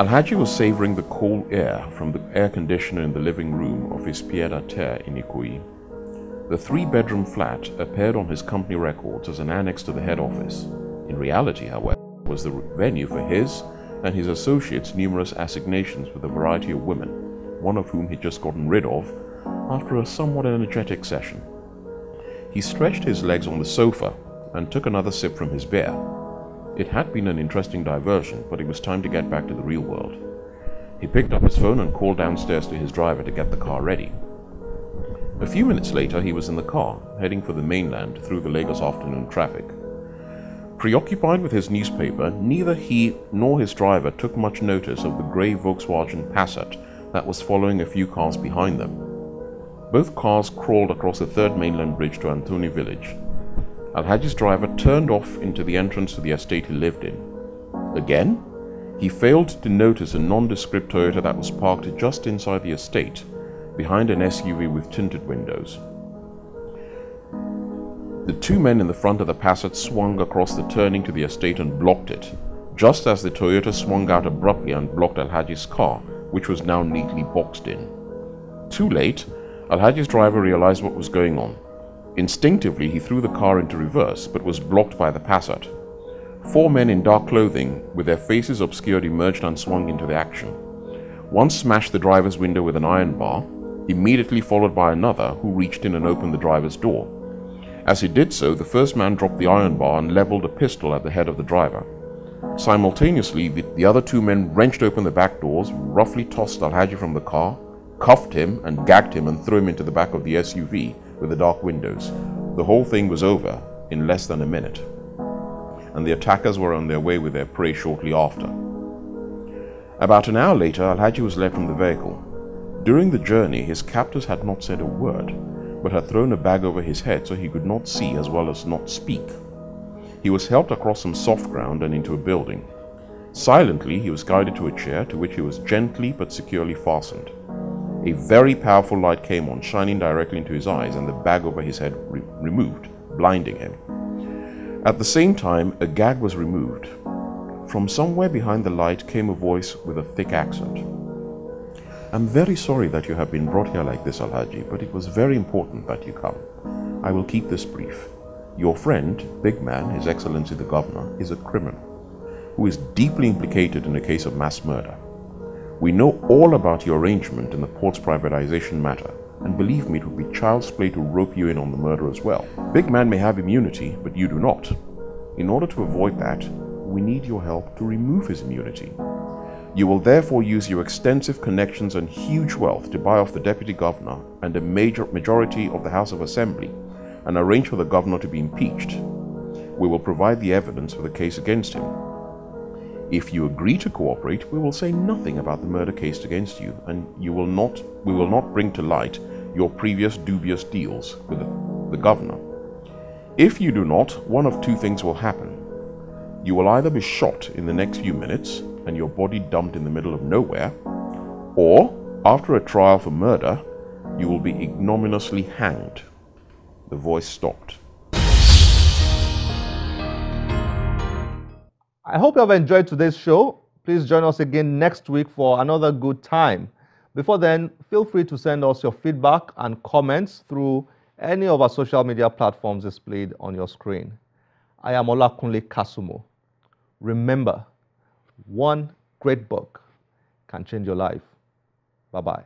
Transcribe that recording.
Alhaji was savoring the cool air from the air conditioner in the living room of his pied-à-terre in Ikoyi. The three-bedroom flat appeared on his company records as an annex to the head office. In reality, however, it was the venue for his and his associates' numerous assignations with a variety of women, one of whom he'd just gotten rid of after a somewhat energetic session. He stretched his legs on the sofa and took another sip from his beer. It had been an interesting diversion, but it was time to get back to the real world. He picked up his phone and called downstairs to his driver to get the car ready. A few minutes later, he was in the car, heading for the mainland through the Lagos afternoon traffic. Preoccupied with his newspaper, neither he nor his driver took much notice of the grey Volkswagen Passat that was following a few cars behind them. Both cars crawled across the third mainland bridge to Antoni village. Alhaji's driver turned off into the entrance to the estate he lived in. Again, he failed to notice a nondescript Toyota that was parked just inside the estate, behind an SUV with tinted windows. The two men in the front of the Passat swung across the turning to the estate and blocked it, just as the Toyota swung out abruptly and blocked Alhaji's car, which was now neatly boxed in. Too late, Alhaji's driver realized what was going on. Instinctively, he threw the car into reverse, but was blocked by the Passat. Four men in dark clothing, with their faces obscured, emerged and swung into the action. One smashed the driver's window with an iron bar, immediately followed by another who reached in and opened the driver's door. As he did so, the first man dropped the iron bar and leveled a pistol at the head of the driver. Simultaneously, the other two men wrenched open the back doors, roughly tossed Alhaji from the car, cuffed him and gagged him and threw him into the back of the SUV with the dark windows. The whole thing was over in less than a minute, and the attackers were on their way with their prey shortly after. About an hour later, Alhaji was led from the vehicle. During the journey, his captors had not said a word, but had thrown a bag over his head so he could not see as well as not speak. He was helped across some soft ground and into a building. Silently, he was guided to a chair to which he was gently but securely fastened. A very powerful light came on, shining directly into his eyes, and the bag over his head removed, blinding him. At the same time, a gag was removed. From somewhere behind the light came a voice with a thick accent. "I'm very sorry that you have been brought here like this, Alhaji, but it was very important that you come. I will keep this brief. Your friend, Big Man, His Excellency the Governor, is a criminal who is deeply implicated in a case of mass murder. We know all about your arrangement in the port's privatization matter, and believe me, it would be child's play to rope you in on the murder as well. Big Man may have immunity, but you do not. In order to avoid that, we need your help to remove his immunity. You will therefore use your extensive connections and huge wealth to buy off the Deputy Governor and a majority of the House of Assembly and arrange for the Governor to be impeached. We will provide the evidence for the case against him. If you agree to cooperate, we will say nothing about the murder case against you, and we will not bring to light your previous dubious deals with the Governor. If you do not, one of two things will happen. You will either be shot in the next few minutes and your body dumped in the middle of nowhere, or, after a trial for murder, you will be ignominiously hanged." The voice stopped. I hope you have enjoyed today's show. Please join us again next week for another good time. Before then, feel free to send us your feedback and comments through any of our social media platforms displayed on your screen. I am Olakunle Kasumo. Remember, one great book can change your life. Bye-bye.